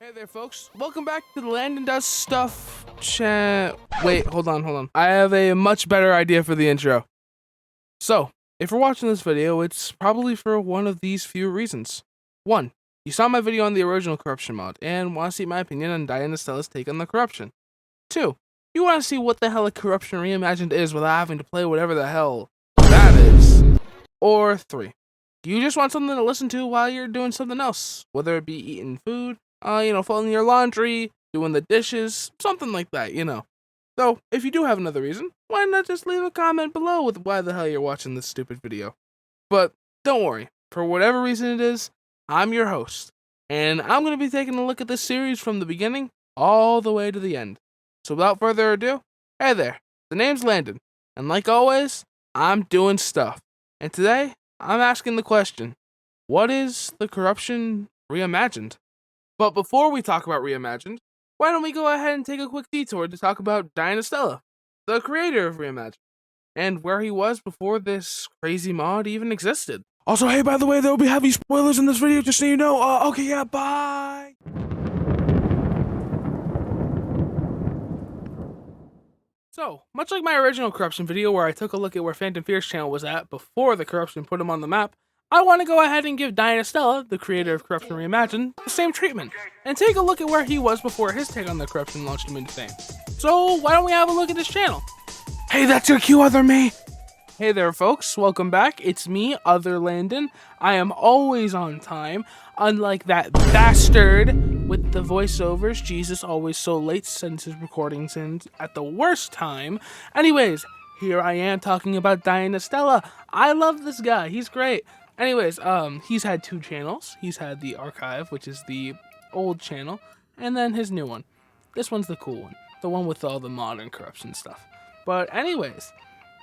Hey there, folks. Welcome back to the Landon Does Stuff chat. Wait, hold on. I have a much better idea for the intro. So, if you're watching this video, it's probably for one of these few reasons. 1. You saw my video on the original corruption mod, and want to see my opinion on Dyan Estella's take on the corruption. 2. You want to see what the hell a corruption reimagined is without having to play whatever the hell that is. Or 3. You just want something to listen to while you're doing something else, whether it be eating food, folding your laundry, doing the dishes, something like that, So, if you do have another reason, why not just leave a comment below with why the hell you're watching this stupid video. But, don't worry, for whatever reason it is, I'm your host, and I'm going to be taking a look at this series from the beginning all the way to the end. So without further ado, hey there, the name's Landon, and like always, I'm doing stuff. And today, I'm asking the question, what is the corruption reimagined? But before we talk about Reimagined, why don't we go ahead and take a quick detour to talk about Dyan Estella, the creator of Reimagined, and where he was before this crazy mod even existed. Also, hey, by the way, there will be heavy spoilers in this video, just so you know. Okay, yeah, bye! So, much like my original corruption video where I took a look at where Phantom Fear's channel was at before the corruption put him on the map, I want to go ahead and give Dyan Estella, the creator of Corruption Reimagined, the same treatment, and take a look at where he was before his take on the corruption launched him into fame. So why don't we have a look at his channel? Hey, that's your cue, other me! Hey there, folks, welcome back. It's me, Other Landon. I am always on time, unlike that bastard with the voiceovers. Jesus, always so late, sends his recordings in at the worst time. Anyways, here I am talking about Dyan Estella. I love this guy, he's great. Anyways, he's had 2 channels. He's had the archive, which is the old channel, and then his new one. This one's the cool one, the one with all the modern corruption stuff. But anyways,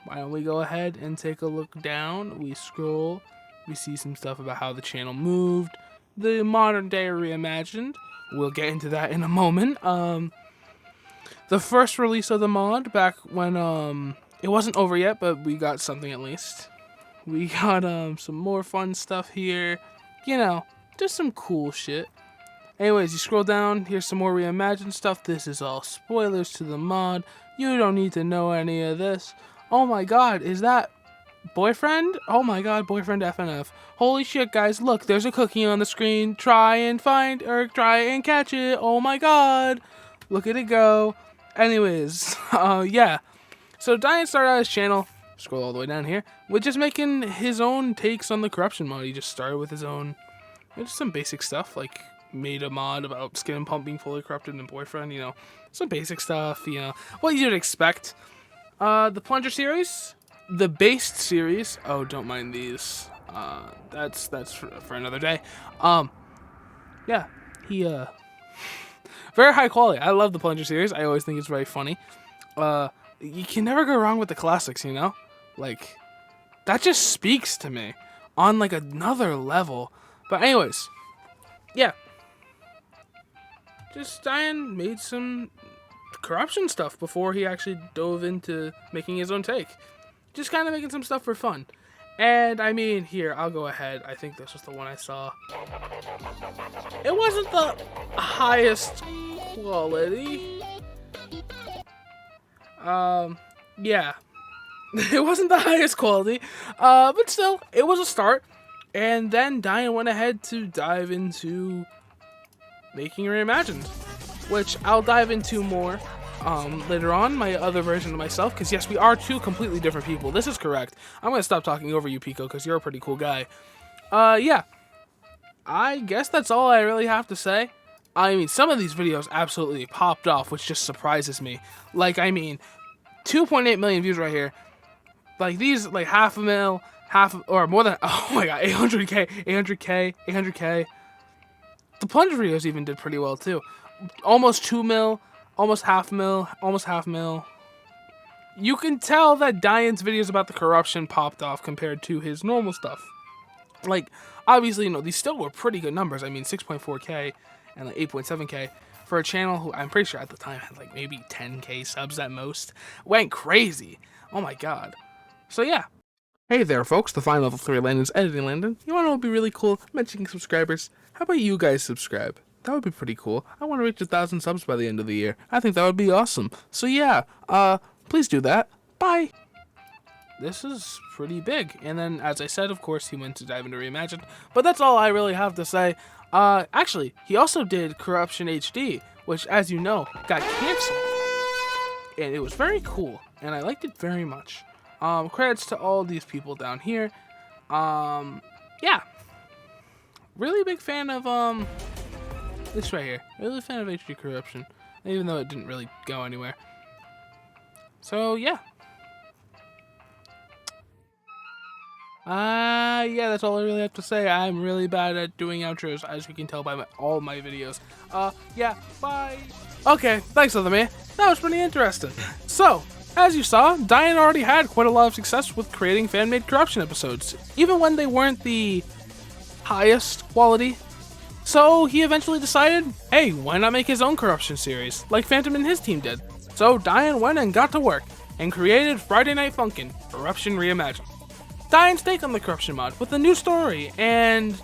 why don't we go ahead and take a look down? We scroll, we see some stuff about how the channel moved, the modern day reimagined. We'll get into that in a moment. The first release of the mod back when it wasn't over yet, but we got something at least. We got some more fun stuff here, just some cool shit. Anyways, you scroll down, here's some more reimagined stuff. This is all spoilers to the mod. You don't need to know any of this. Oh my god, is that boyfriend? Oh my god, boyfriend FNF. Holy shit, guys, look, there's a cookie on the screen. Try and catch it. Oh my god. Look at it go. Anyways, yeah. So Dyan started out his channel, scroll all the way down here, with just making his own takes on the corruption mod. He just started with his own, just some basic stuff, like made a mod about skin and pump being fully corrupted and boyfriend, some basic stuff, what you'd expect. The plunger series, the based series, oh, don't mind these, that's for another day. Yeah, he, very high quality. I love the plunger series. I always think it's very funny. You can never go wrong with the classics, Like, that just speaks to me on, like, another level. But anyways, yeah. Just Dyan made some corruption stuff before he actually dove into making his own take. Just kind of making some stuff for fun. And, I mean, here, I'll go ahead. I think this was the one I saw. It wasn't the highest quality. Yeah. It wasn't the highest quality, but still, it was a start. And then Dyan went ahead to dive into making Reimagined, which I'll dive into more later on, my other version of myself, because yes, we are 2 completely different people. This is correct. I'm going to stop talking over you, Pico, because you're a pretty cool guy. Yeah. I guess that's all I really have to say. I mean, some of these videos absolutely popped off, which just surprises me. Like, I mean, 2.8 million views right here. Like, these, like, or more than, oh my god, 800k. The plunger videos even did pretty well, too. Almost 2 mil, almost half mil. You can tell that Dyan's videos about the corruption popped off compared to his normal stuff. Like, obviously, these still were pretty good numbers. I mean, 6.4k and like 8.7k for a channel who I'm pretty sure at the time had like maybe 10k subs at most. Went crazy. Oh my god. So yeah. Hey there, folks. The fine level 3 Landon's editing Landon. You want to know what would be really cool? Mentioning subscribers. How about you guys subscribe? That would be pretty cool. I want to reach 1,000 subs by the end of the year. I think that would be awesome. So yeah, please do that. Bye. This is pretty big. And then, as I said, of course, he went to dive into Reimagined. But that's all I really have to say. Actually, he also did Corruption HD, which, as you know, got canceled. And it was very cool, and I liked it very much. Credits to all these people down here. Yeah. Really big fan of, this right here. Really a fan of HD Corruption, even though it didn't really go anywhere. So, yeah. Yeah, that's all I really have to say. I'm really bad at doing outros, as you can tell by all my videos. Yeah, bye. Okay, thanks, other man. That was pretty interesting. So, as you saw, Dyan already had quite a lot of success with creating fan-made corruption episodes, even when they weren't the highest quality. So he eventually decided, hey, why not make his own corruption series, like Phantom and his team did? So Dyan went and got to work, and created Friday Night Funkin Corruption Reimagined. Dyan's take on the corruption mod with a new story, and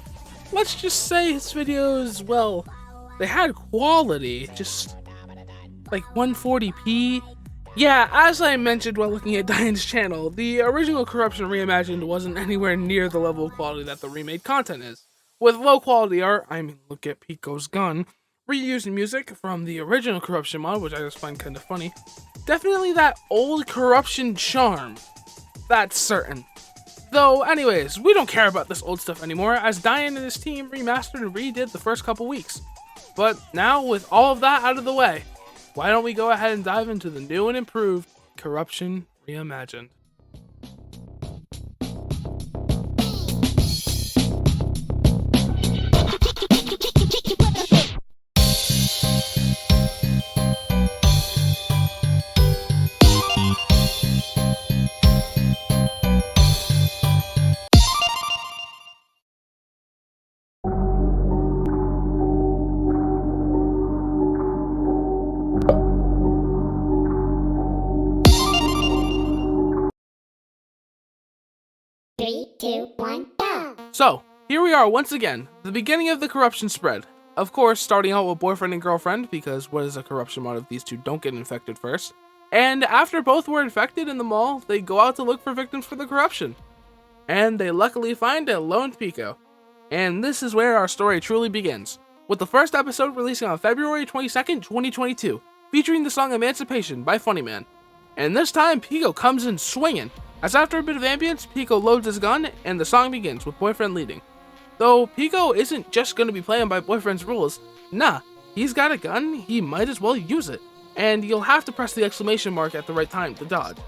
let's just say his videos, well, they had quality, just like 140p. Yeah, as I mentioned while looking at Dyan's channel, the original Corruption Reimagined wasn't anywhere near the level of quality that the remade content is. With low quality art, I mean, look at Pico's gun, reusing music from the original Corruption mod, which I just find kind of funny. Definitely that old corruption charm, that's certain. Though, anyways, we don't care about this old stuff anymore, as Dyan and his team remastered and redid the first couple weeks. But now, with all of that out of the way, why don't we go ahead and dive into the new and improved Corruption Reimagined. Three, two, one, go! So, here we are once again, the beginning of the corruption spread. Of course, starting out with boyfriend and girlfriend, because what is a corruption mod if these two don't get infected first? And after both were infected in the mall, they go out to look for victims for the corruption. And they luckily find a lone Pico. And this is where our story truly begins, with the first episode releasing on February 22nd, 2022, featuring the song Emancipation by Funny Man. And this time, Pico comes in swinging, as after a bit of ambience, Pico loads his gun, and the song begins with boyfriend leading. Though Pico isn't just going to be playing by boyfriend's rules, nah, he's got a gun, he might as well use it, and you'll have to press the exclamation mark at the right time to dodge.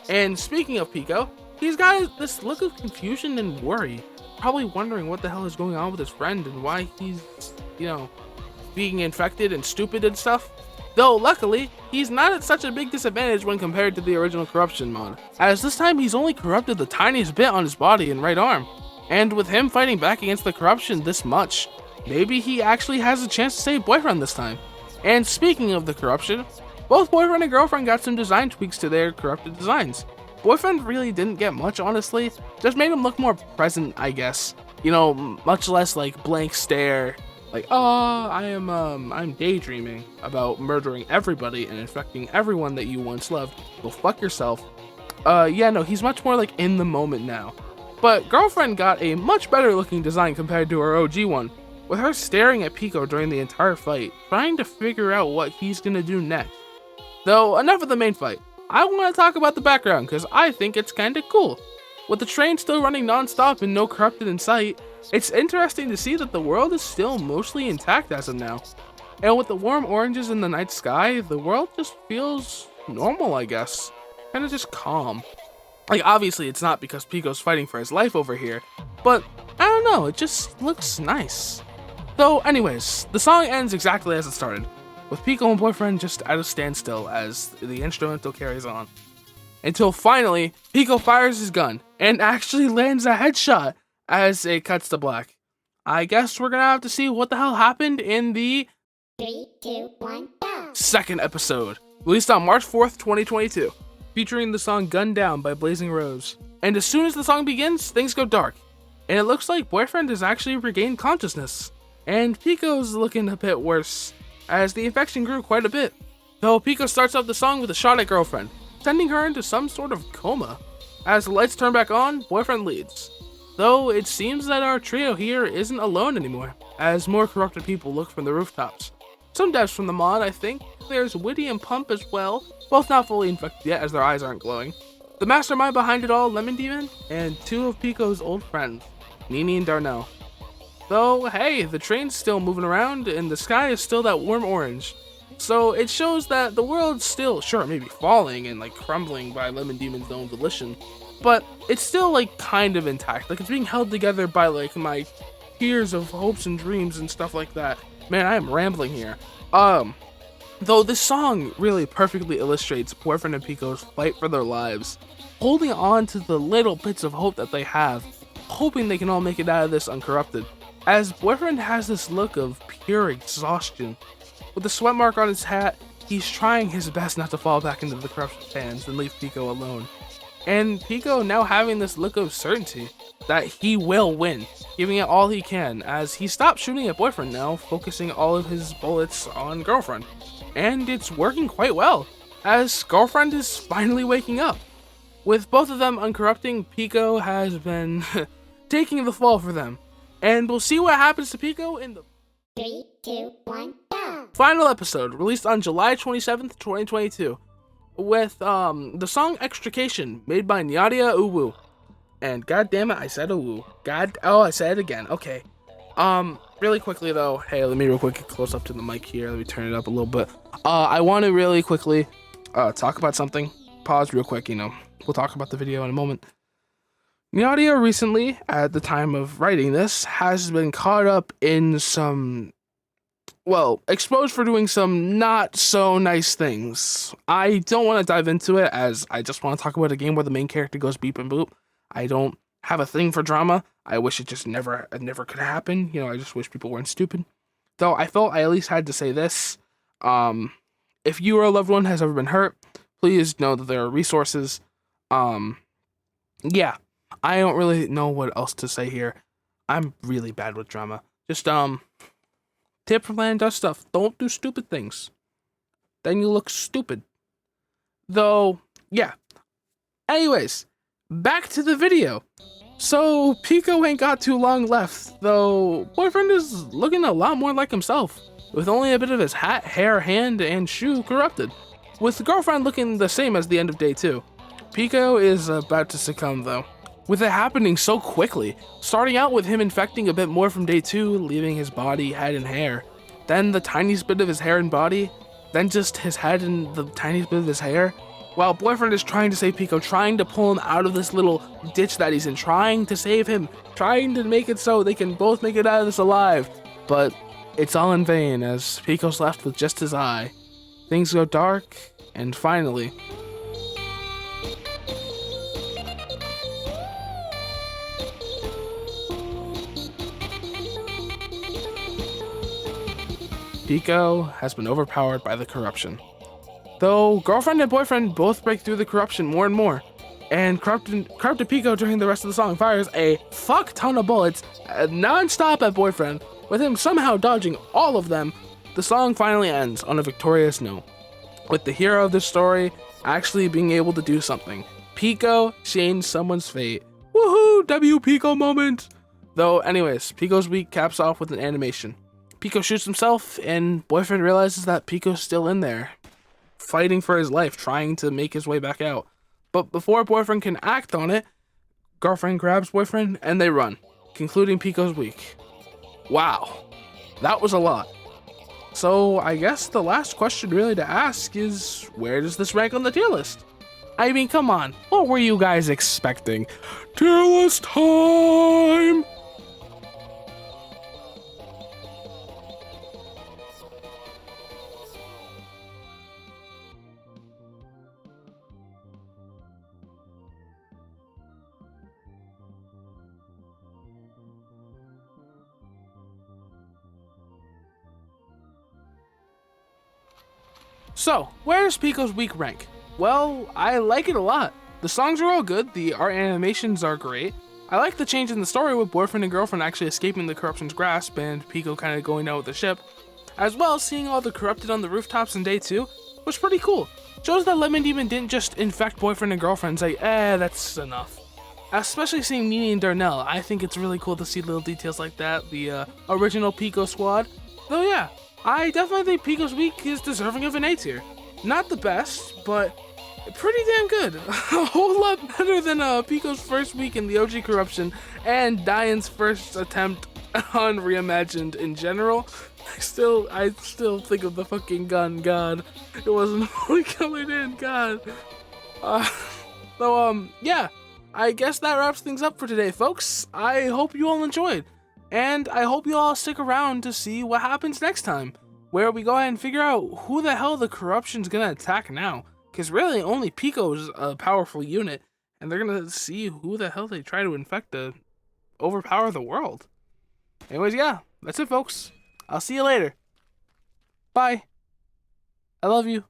And speaking of Pico, he's got this look of confusion and worry, probably wondering what the hell is going on with his friend and why he's, being infected and stupid and stuff. Though, luckily, he's not at such a big disadvantage when compared to the original Corruption mod, as this time he's only corrupted the tiniest bit on his body and right arm. And with him fighting back against the corruption this much, maybe he actually has a chance to save boyfriend this time. And speaking of the corruption, both boyfriend and girlfriend got some design tweaks to their corrupted designs. Boyfriend really didn't get much, honestly, just made him look more present, I guess. Much less like blank stare. Like, oh, I'm daydreaming about murdering everybody and infecting everyone that you once loved. Go fuck yourself. Yeah, no, he's much more like in the moment now. But girlfriend got a much better looking design compared to her OG one, with her staring at Pico during the entire fight, trying to figure out what he's gonna do next. Though, enough of the main fight. I want to talk about the background, because I think it's kinda cool. With the train still running non-stop and no corrupted in sight, it's interesting to see that the world is still mostly intact as of now. And with the warm oranges in the night sky, the world just feels normal, I guess. Kinda just calm. Like, obviously it's not because Pico's fighting for his life over here, but I don't know, it just looks nice. Though, anyways, the song ends exactly as it started, with Pico and boyfriend just at a standstill as the instrumental carries on. Until finally, Pico fires his gun, and actually lands a headshot as it cuts to black. I guess we're gonna have to see what the hell happened in the 3, 2, 1, go! second episode, released on March 4th, 2022, featuring the song Gun Down by Blazing Rose. And as soon as the song begins, things go dark, and it looks like boyfriend has actually regained consciousness. and Pico's looking a bit worse, as the infection grew quite a bit. Though Pico starts off the song with a shot at girlfriend, sending her into some sort of coma. As the lights turn back on, boyfriend leads. Though it seems that our trio here isn't alone anymore, as more corrupted people look from the rooftops. Some devs from the mod, I think. There's Witty and Pump as well, both not fully infected yet as their eyes aren't glowing. The mastermind behind it all, Lemon Demon, and two of Pico's old friends, Nini and Darnell. Though, hey, the train's still moving around and the sky is still that warm orange. So it shows that the world's still, sure, maybe falling and like crumbling by Lemon Demon's own volition, but it's still like kind of intact. Like it's being held together by like my tears of hopes and dreams and stuff like that. Man, I am rambling here. Though this song really perfectly illustrates Boyfriend and Pico's fight for their lives, holding on to the little bits of hope that they have, hoping they can all make it out of this uncorrupted. As Boyfriend has this look of pure exhaustion. With the sweat mark on his hat, he's trying his best not to fall back into the corruption's hands and leave Pico alone. And Pico now having this look of certainty that he will win, giving it all he can, as he stops shooting at Boyfriend now, focusing all of his bullets on Girlfriend. And it's working quite well, as Girlfriend is finally waking up. With both of them uncorrupting, Pico has been taking the fall for them. And we'll see what happens to Pico in the 3, 2, 1, go! final episode, released on July 27th, 2022, with the song Extrication, made by Nyadia Uwu. And god damn it, I said Uwu. I said it again. Okay. Really quickly though, hey, let me real quick get close up to the mic here. Let me turn it up a little bit. I want to really quickly talk about something. Pause real quick, we'll talk about the video in a moment. Nyadia recently, at the time of writing this, has been caught up in some, exposed for doing some not so nice things. I don't want to dive into it, as I just want to talk about a game where the main character goes beep and boop. I don't have a thing for drama. I wish it just never could happen. I just wish people weren't stupid. Though I felt I at least had to say this. If you or a loved one has ever been hurt, please know that there are resources. Yeah. I don't really know what else to say here. I'm really bad with drama. Just, tip from Landon does stuff. Don't do stupid things. Then you look stupid. Though, yeah. Anyways, back to the video. So, Pico ain't got too long left, though Boyfriend is looking a lot more like himself, with only a bit of his hat, hair, hand, and shoe corrupted, with Girlfriend looking the same as the end of day 2. Pico is about to succumb, though, with it happening so quickly, starting out with him infecting a bit more from day 2, leaving his body, head, and hair, then the tiniest bit of his hair and body, then just his head and the tiniest bit of his hair, while Boyfriend is trying to save Pico, trying to pull him out of this little ditch that he's in, trying to save him, trying to make it so they can both make it out of this alive, but it's all in vain as Pico's left with just his eye. Things go dark, and finally, Pico has been overpowered by the corruption. Though Girlfriend and Boyfriend both break through the corruption more and more, and corrupted Pico during the rest of the song fires a fuck ton of bullets non-stop at Boyfriend, with him somehow dodging all of them. The song finally ends on a victorious note, with the hero of the story actually being able to do something. Pico changed someone's fate. Woohoo! W Pico moment! Though, anyways, Pico's week caps off with an animation. Pico shoots himself, and Boyfriend realizes that Pico's still in there, fighting for his life, trying to make his way back out. But before Boyfriend can act on it, Girlfriend grabs Boyfriend, and they run, concluding Pico's week. Wow, that was a lot. So I guess the last question really to ask is, where does this rank on the tier list? I mean, come on, what were you guys expecting? Tier list time! So, where's Pico's week rank? Well, I like it a lot. The songs are all good, the art animations are great, I like the change in the story with boyfriend and girlfriend actually escaping the corruption's grasp and Pico kind of going out with the ship. As well, seeing all the corrupted on the rooftops in day 2 was pretty cool. Shows that Lemon Demon didn't just infect boyfriend and girlfriend and say, that's enough. Especially seeing Nini and Darnell, I think it's really cool to see little details like that, the original Pico squad. Though yeah, I definitely think Pico's week is deserving of an A tier. Not the best, but pretty damn good. A whole lot better than Pico's first week in the OG Corruption and Dyan's first attempt on Reimagined in general. I still think of the fucking gun, God. It wasn't fully colored in, God. Yeah. I guess that wraps things up for today, folks. I hope you all enjoyed. And I hope you all stick around to see what happens next time, where we go ahead and figure out who the hell the corruption's gonna attack now. Because really, only Pico's a powerful unit, and they're gonna see who the hell they try to infect to overpower the world. Anyways, yeah, that's it, folks. I'll see you later. Bye. I love you.